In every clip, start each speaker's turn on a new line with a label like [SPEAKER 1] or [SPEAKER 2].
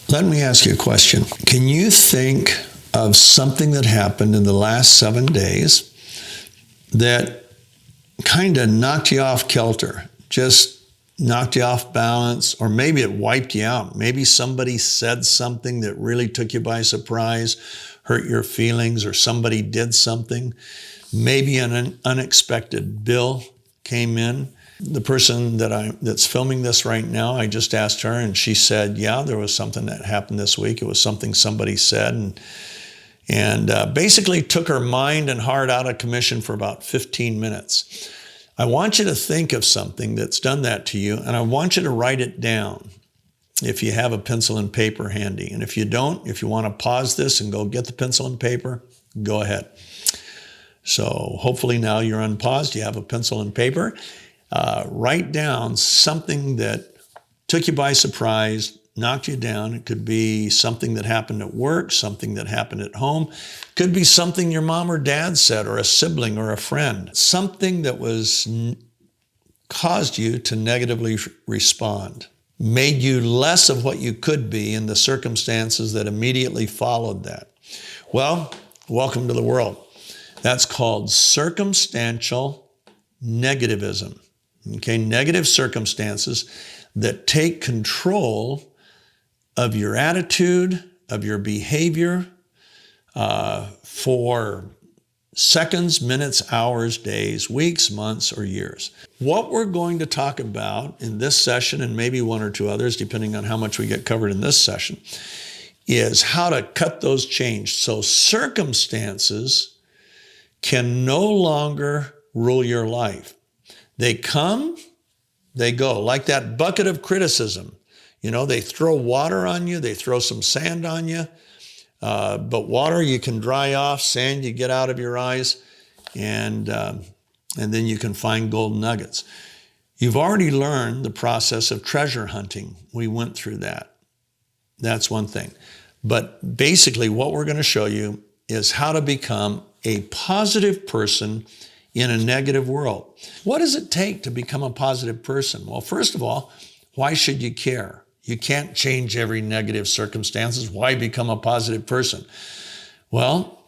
[SPEAKER 1] Let me ask you a question. Can you think of something that happened in the last 7 days that kind of knocked you off kilter, just knocked you off balance, or maybe it wiped you out? Maybe somebody said something that really took you by surprise, hurt your feelings, or somebody did something. Maybe an unexpected bill came in. The person that's filming this right now, I just asked her, and she said, yeah, there was something that happened this week. It was something somebody said, and basically took her mind and heart out of commission for about 15 minutes. I want you to think of something that's done that to you, and I want you to write it down if you have a pencil and paper handy. And if you don't, if you want to pause this and go get the pencil and paper, go ahead. So hopefully now you're unpaused, you have a pencil and paper. Write down something that took you by surprise, knocked you down. It could be something that happened at work, something that happened at home. It could be something your mom or dad said, or a sibling or a friend. Something that caused you to negatively respond, made you less of what you could be in the circumstances that immediately followed that. Well, welcome to the world. That's called circumstantial negativism. Okay, negative circumstances that take control of your attitude, of your behavior for seconds, minutes, hours, days, weeks, months, or years. What we're going to talk about in this session, and maybe one or two others, depending on how much we get covered in this session, is how to cut those chains so circumstances can no longer rule your life. They come, they go, like that bucket of criticism. You know, they throw water on you, they throw some sand on you, but water you can dry off, sand you get out of your eyes, and then you can find gold nuggets. You've already learned the process of treasure hunting. We went through that. That's one thing. But basically what we're going to show you is how to become a positive person in a negative world. What does it take to become a positive person? Well, first of all, why should you care? You can't change every negative circumstances. Why become a positive person? Well,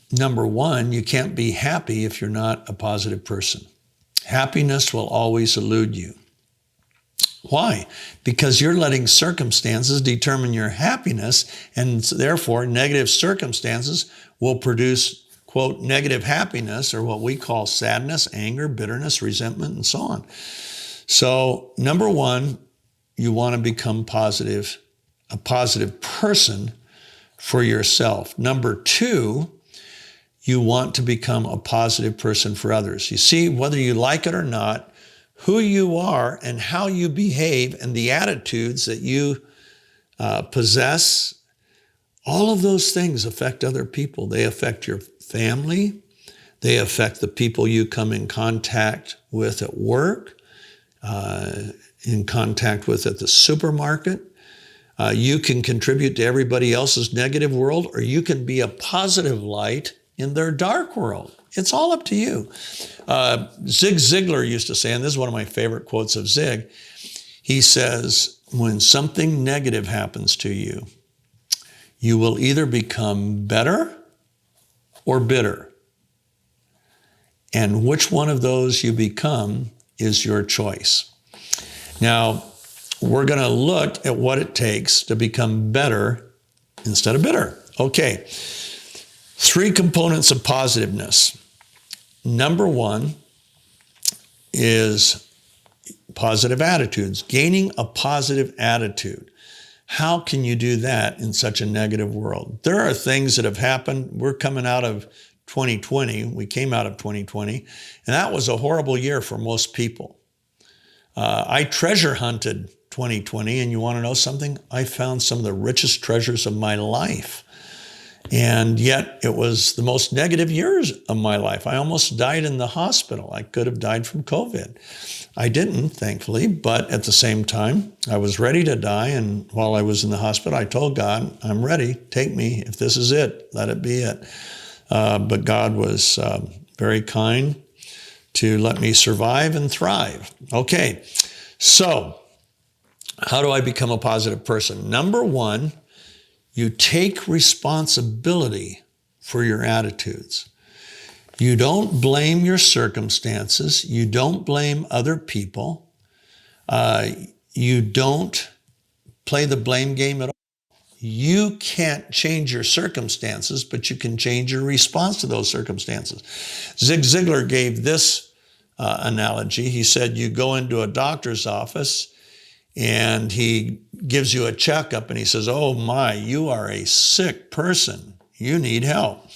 [SPEAKER 1] number one, you can't be happy if you're not a positive person. Happiness will always elude you. Why? Because you're letting circumstances determine your happiness, and therefore negative circumstances will produce, quote, negative happiness, or what we call sadness, anger, bitterness, resentment, and so on. So number one, you want to become positive, a positive person for yourself. Number two, you want to become a positive person for others. You see, whether you like it or not, who you are and how you behave and the attitudes that you possess, all of those things affect other people. They affect your family. They affect the people you come in contact with at work, in contact with at the supermarket. You can contribute to everybody else's negative world, or you can be a positive light in their dark world. It's all up to you. Zig Ziglar used to say, and this is one of my favorite quotes of Zig, he says, when something negative happens to you, you will either become better or bitter. And which one of those you become is your choice. Now, we're going to look at what it takes to become better instead of bitter. Okay, 3 components of positiveness. Number one is positive attitudes, gaining a positive attitude. How can you do that in such a negative world? There are things that have happened. We're coming out of 2020. We came out of 2020, and that was a horrible year for most people. I treasure hunted 2020, and you want to know something? I found some of the richest treasures of my life. And yet it was the most negative years of my life. I almost died in the hospital. I could have died from COVID. I didn't, thankfully, but at the same time, I was ready to die. And while I was in the hospital, I told God, I'm ready. Take me. If this is it, let it be it. But God was very kind to let me survive and thrive. Okay, so how do I become a positive person? Number one, You take responsibility for your attitudes. You don't blame your circumstances. You don't blame other people. You don't play the blame game at all. You can't change your circumstances, but you can change your response to those circumstances. Zig Ziglar gave this analogy. He said, you go into a doctor's office and he gives you a checkup and he says, oh my, you are a sick person. You need help.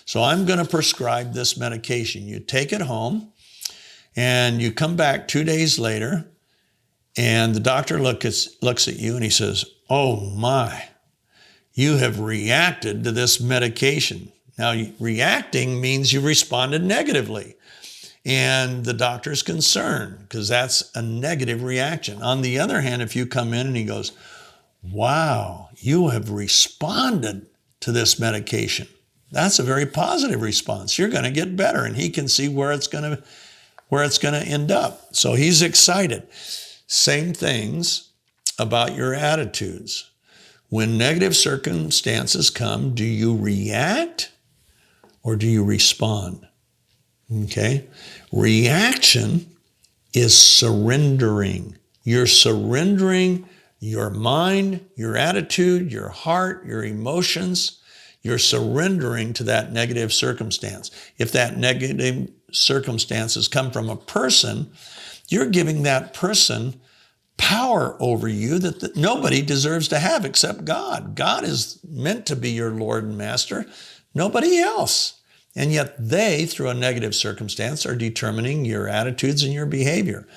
[SPEAKER 1] So I'm going to prescribe this medication. You take it home and you come back 2 days later and the doctor looks at you and he says, oh my, you have reacted to this medication. Now, reacting means you responded negatively. And the doctor's concerned because that's a negative reaction. On the other hand, if you come in and he goes, wow, you have responded to this medication. That's a very positive response. You're going to get better. And he can see where it's going to end up. So he's excited. Same things about your attitudes. When negative circumstances come, do you react or do you respond? Okay? Reaction is surrendering. You're surrendering your mind, your attitude, your heart, your emotions. You're surrendering to that negative circumstance. If that negative circumstances come from a person, you're giving that person power over you that nobody deserves to have except God. God is meant to be your Lord and Master, nobody else. And yet they, through a negative circumstance, are determining your attitudes and your behavior.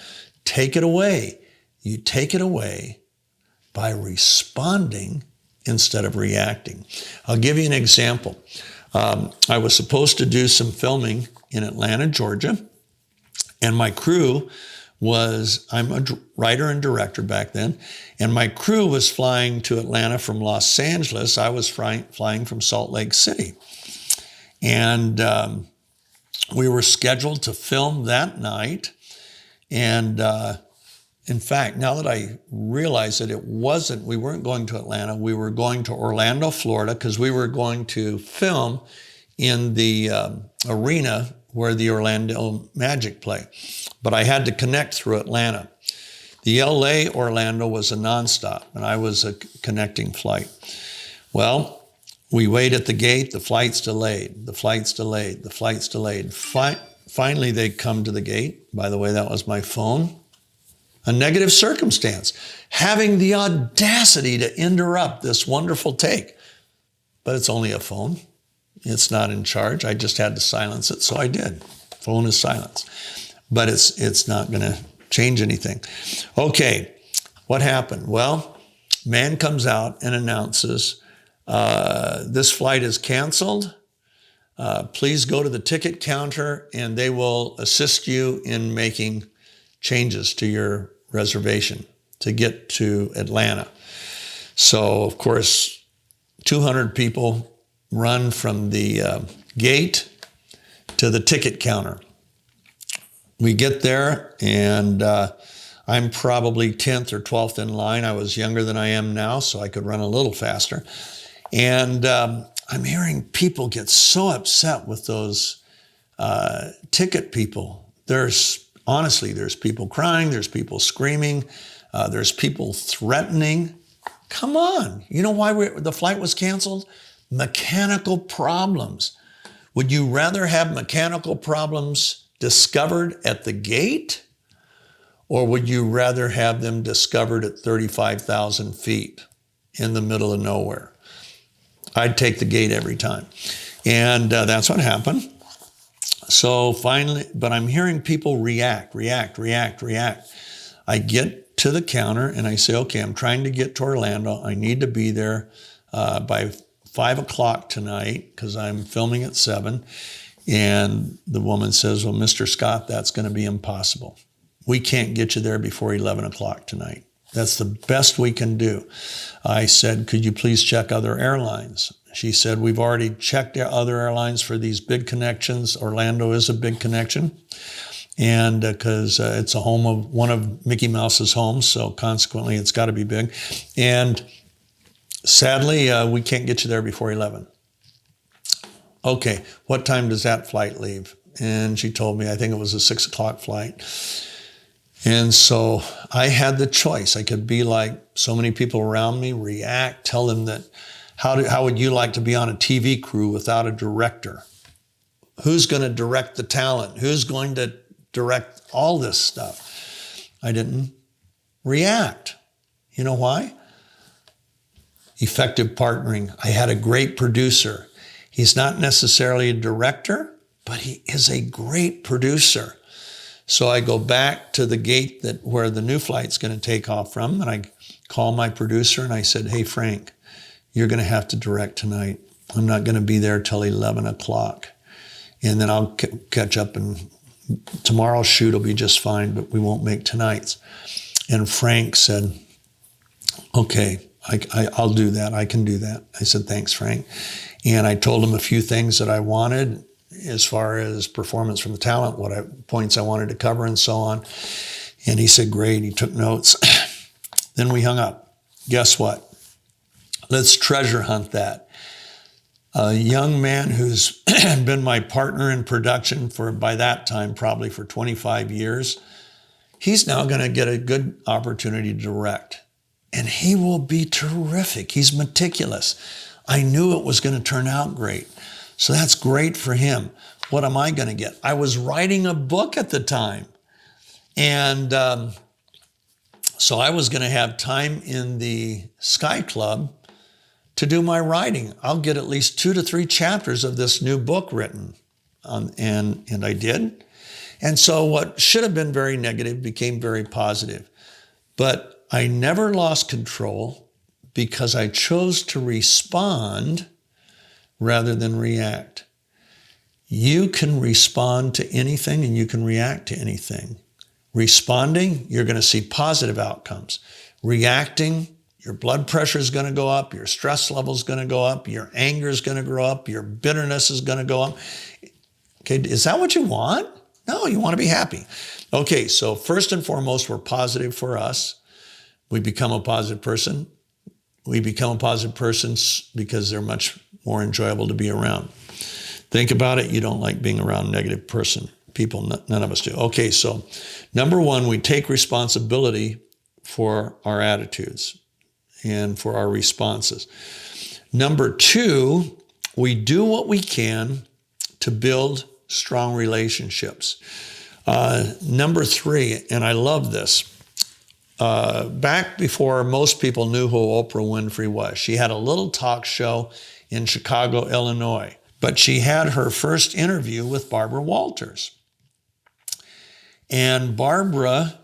[SPEAKER 1] Take it away. You take it away by responding instead of reacting. I'll give you an example. I was supposed to do some filming in Atlanta, Georgia, and my crew I'm a writer and director back then, and my crew was flying to Atlanta from Los Angeles. I was flying from Salt Lake City. And we were scheduled to film that night. And in fact, now that I realize that we weren't going to Atlanta, we were going to Orlando, Florida, because we were going to film in the arena where the Orlando Magic play. But I had to connect through Atlanta. The LA Orlando was a nonstop, and I was a connecting flight. Well, we wait at the gate, the flight's delayed, the flight's delayed, the flight's delayed. Finally, they come to the gate. By the way, that was my phone. A negative circumstance, having the audacity to interrupt this wonderful take. But it's only a phone. It's not in charge. I just had to silence it, so I did. Phone is silenced. But it's not going to change anything. Okay, what happened? Well, man comes out and announces, this flight is canceled. Please go to the ticket counter and they will assist you in making changes to your reservation to get to Atlanta. So, of course, 200 people run from the gate to the ticket counter. We get there and I'm probably 10th or 12th in line. I was younger than I am now, so I could run a little faster. And I'm hearing people get so upset with those ticket people. There's people crying, there's people screaming, there's people threatening. Come on, you know why the flight was canceled? Mechanical problems. Would you rather have mechanical problems discovered at the gate, or would you rather have them discovered at 35,000 feet in the middle of nowhere? I'd take the gate every time. And that's what happened. So finally, but I'm hearing people react. I get to the counter and I say, okay, I'm trying to get to Orlando. I need to be there by 5 o'clock tonight because I'm filming at 7. And the woman says, well, Mr. Scott, that's going to be impossible. We can't get you there before 11 o'clock tonight. That's the best we can do. I said, could you please check other airlines? She said, we've already checked other airlines for these big connections. Orlando is a big connection. And because it's a home of one of Mickey Mouse's homes, so consequently it's got to be big. And Sadly, we can't get you there before 11. Okay, what time does that flight leave? And she told me, I think it was a 6 o'clock flight. And so I had the choice. I could be like so many people around me, react, tell them that, how would you like to be on a TV crew without a director? Who's going to direct the talent? Who's going to direct all this stuff? I didn't react. You know why? Effective partnering. I had a great producer. He's not necessarily a director, but he is a great producer. So I go back to the gate where the new flight's going to take off from, and I call my producer and I said, hey, Frank, you're going to have to direct tonight. I'm not going to be there till 11 o'clock. And then I'll catch up, and tomorrow's shoot will be just fine, but we won't make tonight's. And Frank said, okay, I'll do that. I can do that. I said, thanks, Frank. And I told him a few things that I wanted as far as performance from the talent, points I wanted to cover and so on. And he said, great. He took notes. Then we hung up. Guess what? Let's treasure hunt that. A young man who's been my partner in production by that time, probably for 25 years, he's now going to get a good opportunity to direct. And he will be terrific. He's meticulous. I knew it was going to turn out great. So that's great for him. What am I going to get? I was writing a book at the time. And so I was going to have time in the Sky Club to do my writing. I'll get at least 2 to 3 chapters of this new book written. And I did. And so what should have been very negative became very positive. But I never lost control because I chose to respond rather than react. You can respond to anything and you can react to anything. Responding, you're going to see positive outcomes. Reacting, your blood pressure is going to go up, your stress level is going to go up, your anger is going to grow up, your bitterness is going to go up. Okay, is that what you want? No, you want to be happy. Okay, so first and foremost, we're positive for us. We become a positive person. We become a positive person because they're much more enjoyable to be around. Think about it. You don't like being around negative people. None of us do. Okay, so number one, we take responsibility for our attitudes and for our responses. Number two, we do what we can to build strong relationships. Number three, and I love this, back before most people knew who Oprah Winfrey was, she had a little talk show in Chicago, Illinois, but she had her first interview with Barbara Walters. And Barbara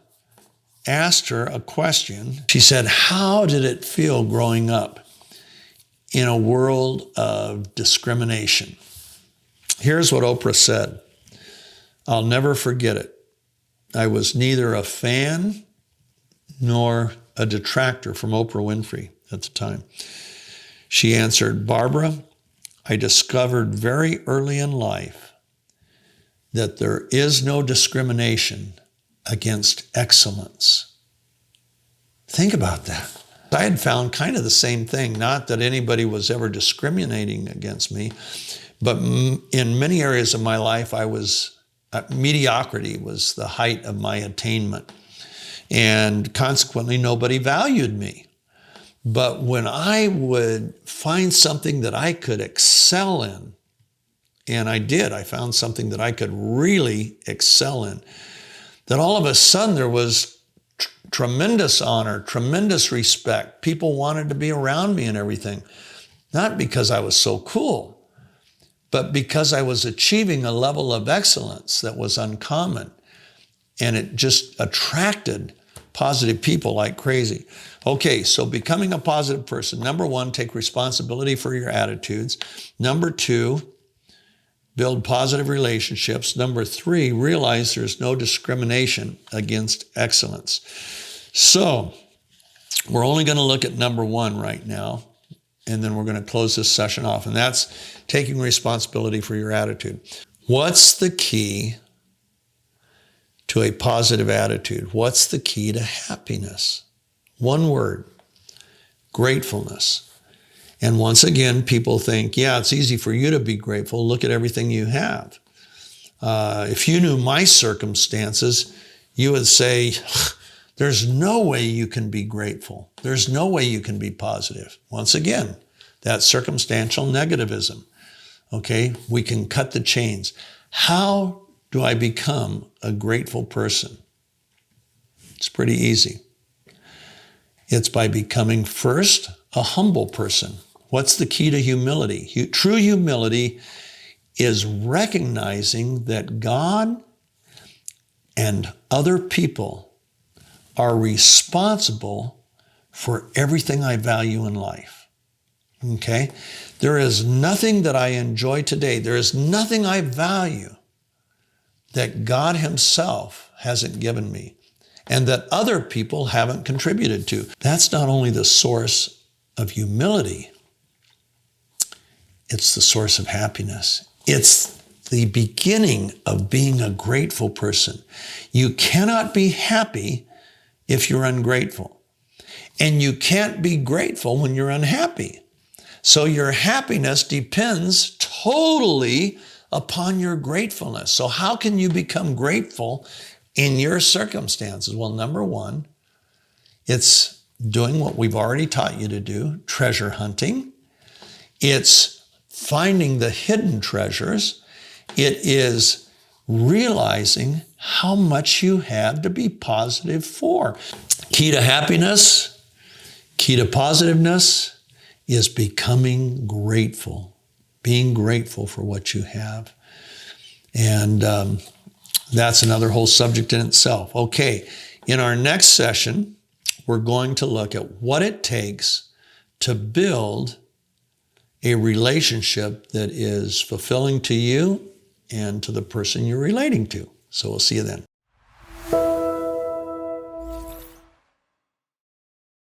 [SPEAKER 1] asked her a question. She said, how did it feel growing up in a world of discrimination? Here's what Oprah said. I'll never forget it. I was neither a fan nor a detractor from Oprah Winfrey at the time. She answered, Barbara, I discovered very early in life that there is no discrimination against excellence. Think about that. I had found kind of the same thing, not that anybody was ever discriminating against me, but in many areas of my life, mediocrity was the height of my attainment. And consequently, nobody valued me. But when I would find something that I could excel in, and I did, I found something that I could really excel in, that all of a sudden there was tremendous honor, tremendous respect. People wanted to be around me and everything. Not because I was so cool, but because I was achieving a level of excellence that was uncommon. And it just attracted positive people like crazy. Okay, so becoming a positive person. Number one, take responsibility for your attitudes. Number two, build positive relationships. Number three, realize there's no discrimination against excellence. So we're only going to look at number one right now, and then we're going to close this session off, and that's taking responsibility for your attitude. What's the key to a positive attitude? What's the key to happiness? One word, gratefulness. And once again, people think, yeah, it's easy for you to be grateful. Look at everything you have. If you knew my circumstances, you would say, there's no way you can be grateful. There's no way you can be positive. Once again, that circumstantial negativism. Okay, we can cut the chains. How do I become a grateful person? It's pretty easy. It's by becoming first a humble person. What's the key to humility? True humility is recognizing that God and other people are responsible for everything I value in life. Okay? There is nothing that I enjoy today. There is nothing I value that God Himself hasn't given me and that other people haven't contributed to. That's not only the source of humility, it's the source of happiness. It's the beginning of being a grateful person. You cannot be happy if you're ungrateful. And you can't be grateful when you're unhappy. So your happiness depends totally upon your gratefulness. So how can you become grateful in your circumstances? Well, number one, it's doing what we've already taught you to do, treasure hunting. It's finding the hidden treasures. It is realizing how much you have to be positive for. Key to happiness, key to positiveness is becoming grateful, being grateful for what you have. And that's another whole subject in itself. Okay, in our next session, we're going to look at what it takes to build a relationship that is fulfilling to you and to the person you're relating to. So we'll see you then.